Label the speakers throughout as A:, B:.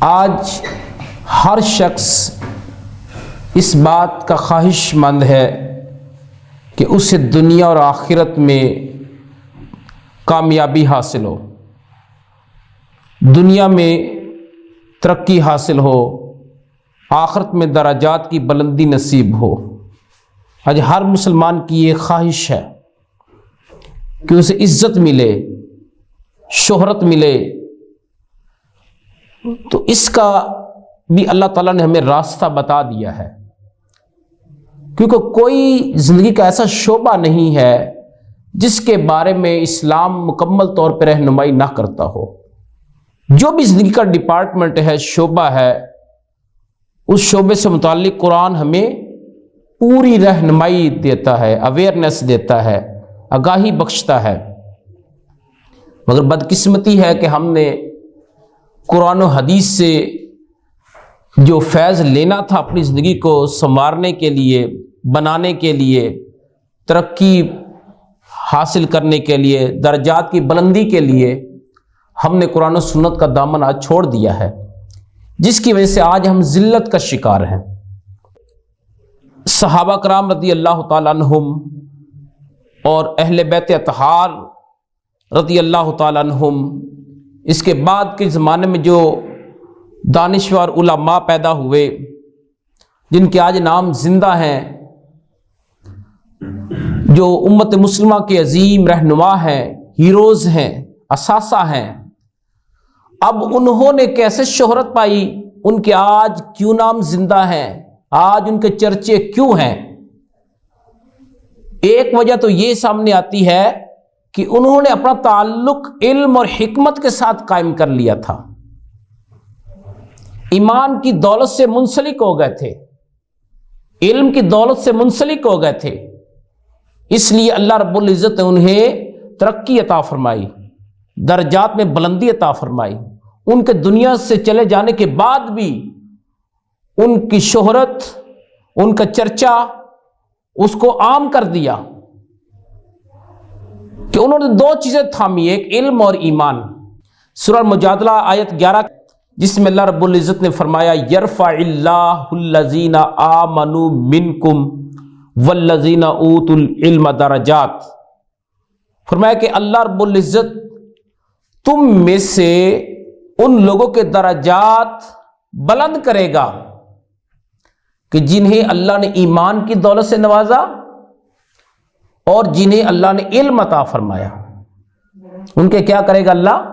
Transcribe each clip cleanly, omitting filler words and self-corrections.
A: آج ہر شخص اس بات کا خواہش مند ہے کہ اسے دنیا اور آخرت میں کامیابی حاصل ہو، دنیا میں ترقی حاصل ہو، آخرت میں درجات کی بلندی نصیب ہو۔ آج ہر مسلمان کی یہ خواہش ہے کہ اسے عزت ملے، شہرت ملے۔ تو اس کا بھی اللہ تعالیٰ نے ہمیں راستہ بتا دیا ہے، کیونکہ کوئی زندگی کا ایسا شعبہ نہیں ہے جس کے بارے میں اسلام مکمل طور پہ رہنمائی نہ کرتا ہو۔ جو بھی زندگی کا ڈپارٹمنٹ ہے، شعبہ ہے، اس شعبے سے متعلق قرآن ہمیں پوری رہنمائی دیتا ہے، اویئرنیس دیتا ہے، آگاہی بخشتا ہے۔ مگر بدقسمتی ہے کہ ہم نے قرآن و حدیث سے جو فیض لینا تھا اپنی زندگی کو سنوارنے کے لیے، بنانے کے لیے، ترقی حاصل کرنے کے لیے، درجات کی بلندی کے لیے، ہم نے قرآن و سنت کا دامن آج چھوڑ دیا ہے، جس کی وجہ سے آج ہم ذلت کا شکار ہیں۔ صحابہ کرام رضی اللہ تعالیٰ عنہم اور اہل بیت اطہار رضی اللہ تعالیٰ عنہم، اس کے بعد کے زمانے میں جو دانشور علماء پیدا ہوئے جن کے آج نام زندہ ہیں، جو امت مسلمہ کے عظیم رہنما ہیں، ہیروز ہیں، اساتذہ ہیں، اب انہوں نے کیسے شہرت پائی، ان کے آج کیوں نام زندہ ہیں، آج ان کے چرچے کیوں ہیں؟ ایک وجہ تو یہ سامنے آتی ہے کہ انہوں نے اپنا تعلق علم اور حکمت کے ساتھ قائم کر لیا تھا، ایمان کی دولت سے منسلک ہو گئے تھے، علم کی دولت سے منسلک ہو گئے تھے، اس لیے اللہ رب العزت نے انہیں ترقی عطا فرمائی، درجات میں بلندی عطا فرمائی۔ ان کے دنیا سے چلے جانے کے بعد بھی ان کی شہرت، ان کا چرچا اس کو عام کر دیا کہ انہوں نے دو چیزیں تھامی، ایک علم اور ایمان۔ سورہ المجادلہ آیت 11 جس میں اللہ رب العزت نے فرمایا یرفع اللہ الذین آمنوا منکم والذین اوتوا العلم درجات، فرمایا کہ اللہ رب العزت تم میں سے ان لوگوں کے درجات بلند کرے گا کہ جنہیں اللہ نے ایمان کی دولت سے نوازا اور جنہیں اللہ نے علم عطا فرمایا، ان کے کیا کرے گا؟ اللہ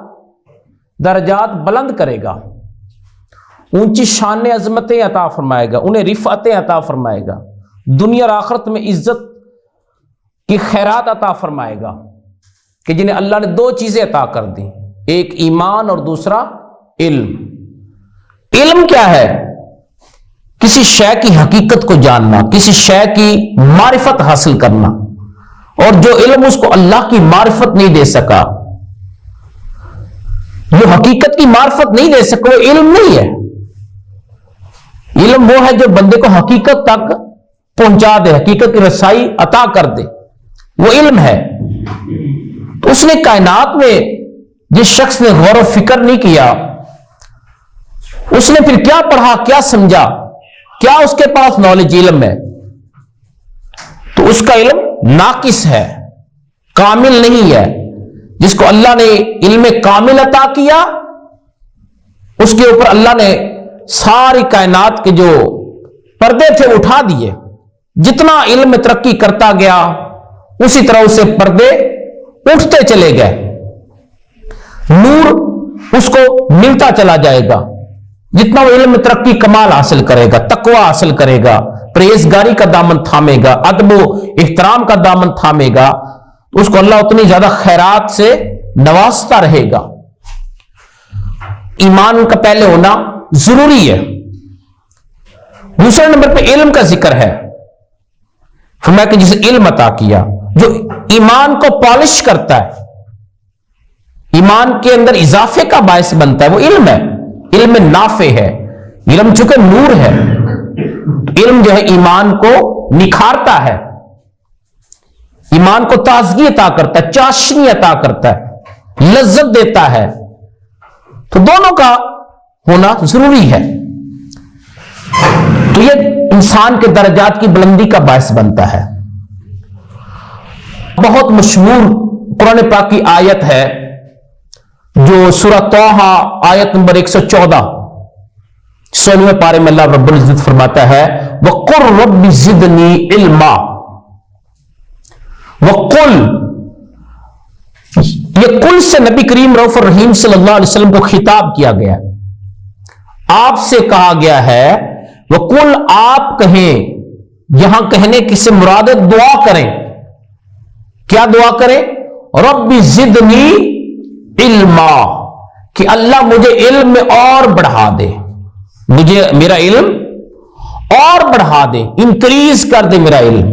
A: درجات بلند کرے گا، اونچی شان عظمتیں عطا فرمائے گا، انہیں رفعتیں عطا فرمائے گا، دنیا اور آخرت میں عزت کی خیرات عطا فرمائے گا، کہ جنہیں اللہ نے دو چیزیں عطا کر دی، ایک ایمان اور دوسرا علم۔ علم کیا ہے؟ کسی شے کی حقیقت کو جاننا، کسی شے کی معرفت حاصل کرنا، اور جو علم اس کو اللہ کی معرفت نہیں دے سکا، جو حقیقت کی معرفت نہیں دے سکا، وہ علم نہیں ہے۔ علم وہ ہے جو بندے کو حقیقت تک پہنچا دے، حقیقت کی رسائی عطا کر دے، وہ علم ہے۔ تو اس نے کائنات میں جس شخص نے غور و فکر نہیں کیا، اس نے پھر کیا پڑھا، کیا سمجھا، کیا اس کے پاس نالج علم ہے؟ تو اس کا علم ناقص ہے، کامل نہیں ہے۔ جس کو اللہ نے علم کامل عطا کیا، اس کے اوپر اللہ نے ساری کائنات کے جو پردے تھے اٹھا دیے۔ جتنا علم ترقی کرتا گیا اسی طرح اسے پردے اٹھتے چلے گئے، نور اس کو ملتا چلا جائے گا۔ جتنا وہ علم ترقی کمال حاصل کرے گا، تقوی حاصل کرے گا، پرہیزگاری کا دامن تھامے گا، ادب و احترام کا دامن تھامے گا، اس کو اللہ اتنی زیادہ خیرات سے نوازتا رہے گا۔ ایمان کا پہلے ہونا ضروری ہے۔ دوسرے نمبر پہ علم کا ذکر ہے، فرمایا کہ جسے علم عطا کیا، جو ایمان کو پالش کرتا ہے، ایمان کے اندر اضافے کا باعث بنتا ہے، وہ علم ہے، علم نافع ہے۔ علم چونکہ نور ہے، علم جو ہے ایمان کو نکھارتا ہے، ایمان کو تازگی عطا کرتا ہے، چاشنی عطا کرتا ہے، لذت دیتا ہے۔ تو دونوں کا ہونا ضروری ہے. تو یہ انسان کے درجات کی بلندی کا باعث بنتا ہے. بہت مشہور قرآن پاک کی آیت ہے جو سورہ طٰہٰ آیت نمبر 114 16ویں پارے میں اللہ رب العزت فرماتا ہے وَقُلْ رَبِّ زِدْنِي عِلْمًا. وَقُلْ، یہ کل سے نبی کریم رؤوف الرحیم صلی اللہ علیہ وسلم کو خطاب کیا گیا، آپ سے کہا گیا ہے. وَقُلْ، آپ کہیں، یہاں کہنے کی سے مراد ہے دعا کریں. کیا دعا کریں؟ رب زدنی علما، کہ اللہ مجھے علم میں اور بڑھا دے، مجھے میرا علم اور بڑھا دے، انکریز کر دے میرا علم.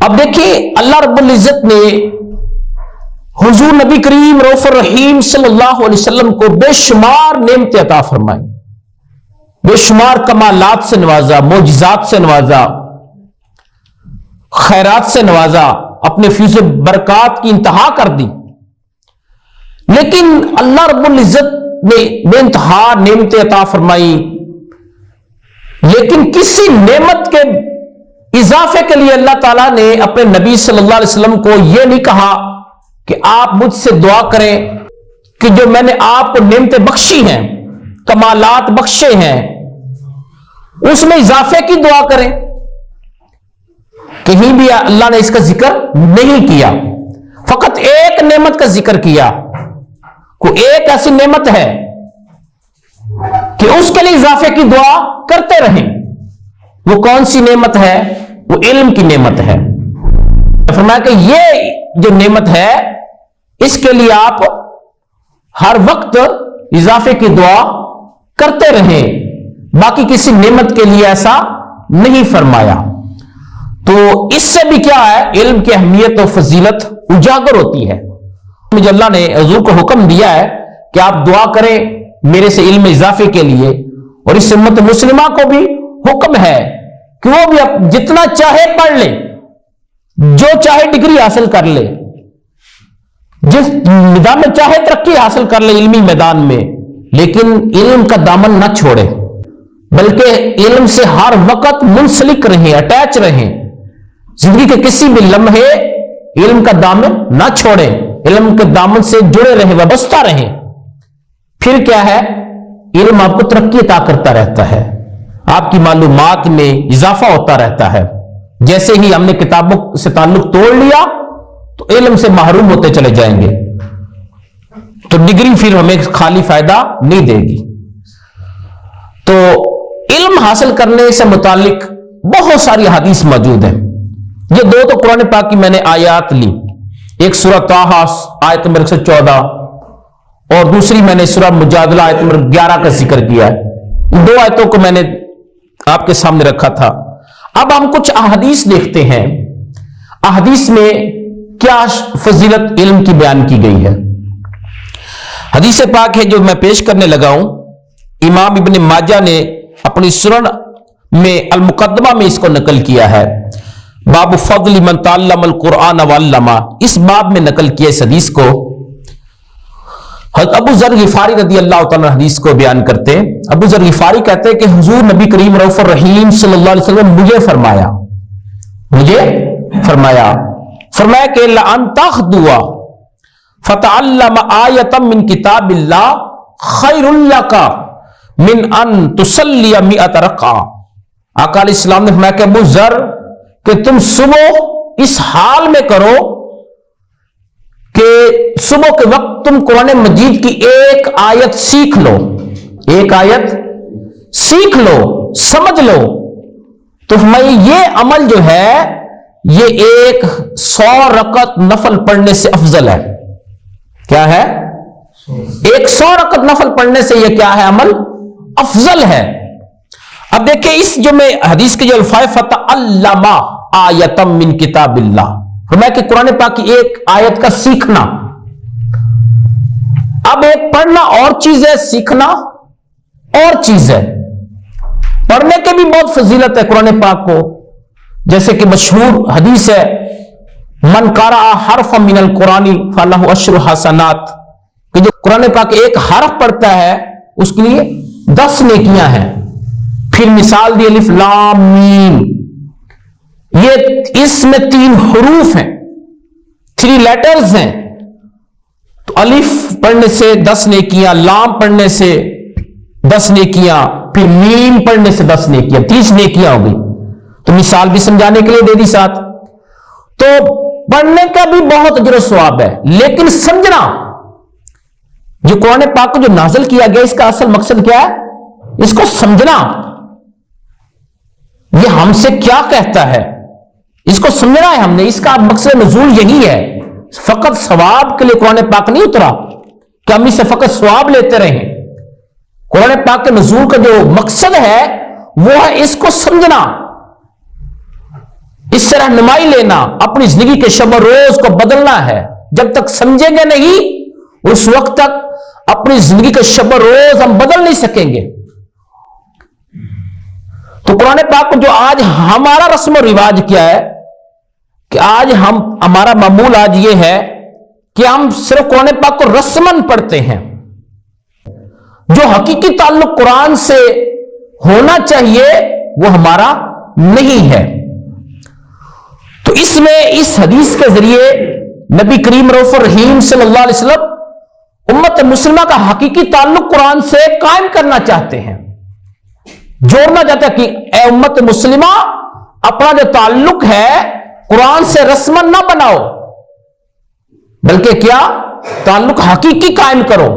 A: اب دیکھیں اللہ رب العزت نے حضور نبی کریم رؤوف الرحیم صلی اللہ علیہ وسلم کو بے شمار نعمتیں عطا فرمائی، بے شمار کمالات سے نوازا، معجزات سے نوازا، خیرات سے نوازا، اپنے فیض و برکات کی انتہا کر دی. لیکن اللہ رب العزت نے بے انتہا نعمتیں عطا فرمائی، لیکن کسی نعمت کے اضافے کے لیے اللہ تعالیٰ نے اپنے نبی صلی اللہ علیہ وسلم کو یہ نہیں کہا کہ آپ مجھ سے دعا کریں کہ جو میں نے آپ کو نعمتیں بخشی ہیں، کمالات بخشے ہیں، اس میں اضافے کی دعا کریں. کہیں بھی اللہ نے اس کا ذکر نہیں کیا، فقط ایک نعمت کا ذکر کیا. کوئی ایک ایسی نعمت ہے کہ اس کے لیے اضافے کی دعا کرتے رہیں. وہ کون سی نعمت ہے؟ وہ علم کی نعمت ہے. فرمایا کہ یہ جو نعمت ہے اس کے لیے آپ ہر وقت اضافے کی دعا کرتے رہیں، باقی کسی نعمت کے لیے ایسا نہیں فرمایا. تو اس سے بھی کیا ہے، علم کی اہمیت اور فضیلت اجاگر ہوتی ہے. مجھے اللہ نے حضور کو حکم دیا ہے کہ آپ دعا کریں میرے سے علم اضافے کے لیے، اور اس امت مسلمہ کو بھی حکم ہے کہ وہ بھی جتنا چاہے پڑھ لے، جو چاہے ڈگری حاصل کر لے، جس میدان میں چاہے ترقی حاصل کر لے علمی میدان میں، لیکن علم کا دامن نہ چھوڑے، بلکہ علم سے ہر وقت منسلک رہیں، اٹیچ رہیں. زندگی کے کسی بھی لمحے علم کا دامن نہ چھوڑیں، علم کے دامن سے جڑے رہیں، وابستہ رہیں. پھر کیا ہے، علم آپ کو ترقی عطا کرتا رہتا ہے، آپ کی معلومات میں اضافہ ہوتا رہتا ہے. جیسے ہی ہم نے کتابوں سے تعلق توڑ لیا تو علم سے محروم ہوتے چلے جائیں گے، تو ڈگری پھر ہمیں خالی فائدہ نہیں دے گی. تو علم حاصل کرنے سے متعلق بہت ساری حدیث موجود ہیں. یہ دو تو قرآن پاک کی میں نے آیات لی، ایک سورہ طٰہٰ آیت نمبر 114 اور دوسری میں نے سورہ مجادلہ آیت نمبر 11 کا ذکر کیا ہے. ان دو آیتوں کو میں نے آپ کے سامنے رکھا تھا. اب ہم کچھ احادیث دیکھتے ہیں، احادیث میں کیا فضیلت علم کی بیان کی گئی ہے. حدیث پاک ہے جو میں پیش کرنے لگا ہوں، امام ابن ماجہ نے اپنی سنن میں المقدمہ میں اس کو نقل کیا ہے. باب فضل من تعلم القرآن وعلمہ، اس باب میں نقل کیا اس حدیث کو. حضرت ابو ذر غفاری رضی اللہ تعالیٰ حدیث کو بیان کرتے ہیں. ابو ذر غفاری کہتے ہیں کہ حضور نبی کریم رؤوف الرحیم صلی اللہ علیہ وسلم مجھے فرمایا کہ لَأَن تَخْدُوَ فَتَعَلَّمَ آیَةً مِّن کتاب اللہ خَيْرٌ لَكَ مِنْ أَن تُصَلِّيَ مِئَةَ رَكْعَةٍ. آقا علیہ السلام نے فرمایا کہ ابو ذر کہ تم صبح اس حال میں کرو کہ صبح کے وقت تم قرآن مجید کی ایک آیت سیکھ لو، ایک آیت سیکھ لو، سمجھ لو، تو میں یہ عمل جو ہے یہ 100 رکعت نفل پڑھنے سے افضل ہے. کیا ہے؟ 100 رکعت نفل پڑھنے سے یہ کیا ہے؟ عمل افضل ہے. اب دیکھیں اس جو میں حدیث کے جو الفاظ فَتَعَلَّمَ آیَةً مِّن کتاب اللہ، فرمایا کہ قرآن پاک کی ایک آیت کا سیکھنا. اب ایک پڑھنا اور چیز ہے، سیکھنا اور چیز ہے. پڑھنے کے بھی بہت فضیلت ہے قرآن پاک کو، جیسے کہ مشہور حدیث ہے من قرأ حرفا من القرآن فلہ عشر حسنات، کہ جو قرآن پاک ایک حرف پڑھتا ہے اس کے لیے 10 نیکیاں ہیں. پھر مثال دی الف لام میم، یہ اس میں 3 حروف ہیں، 3 لیٹرز ہیں. تو الف پڑھنے سے 10 نیکیاں، لام پڑھنے سے 10 نیکیاں، پھر میم پڑھنے سے 10 نیکیاں، 30 نیکیاں ہو گئی. تو مثال بھی سمجھانے کے لیے دے دی ساتھ. تو پڑھنے کا بھی بہت اجر و ثواب ہے، لیکن سمجھنا، جو قرآن پاک کو جو نازل کیا گیا اس کا اصل مقصد کیا ہے؟ اس کو سمجھنا. یہ ہم سے کیا کہتا ہے اس کو سمجھنا ہے ہم نے. اس کا مقصد نزول یہی ہے. فقط ثواب کے لیے قرآن پاک نہیں اترا کہ ہم اس سے فقط ثواب لیتے رہیں. قرآن پاک کے نزول کا جو مقصد ہے وہ ہے اس کو سمجھنا، اس سے رہنمائی لینا، اپنی زندگی کے شب و روز کو بدلنا ہے. جب تک سمجھیں گے نہیں اس وقت تک اپنی زندگی کا شب و روز ہم بدل نہیں سکیں گے. تو قرآن پاک کو جو آج ہمارا رسم و رواج کیا ہے کہ آج ہمارا معمول آج یہ ہے کہ ہم صرف قرآن پاک کو رسمن پڑھتے ہیں. جو حقیقی تعلق قرآن سے ہونا چاہیے وہ ہمارا نہیں ہے. تو اس میں اس حدیث کے ذریعے نبی کریم رؤوف الرحیم صلی اللہ علیہ وسلم امت مسلمہ کا حقیقی تعلق قرآن سے قائم کرنا چاہتے ہیں، جوڑنا چاہتے ہیں کہ اے امت مسلمہ اپنا جو تعلق ہے قرآن سے رسمن نہ بناؤ، بلکہ کیا تعلق حقیقی قائم کرو.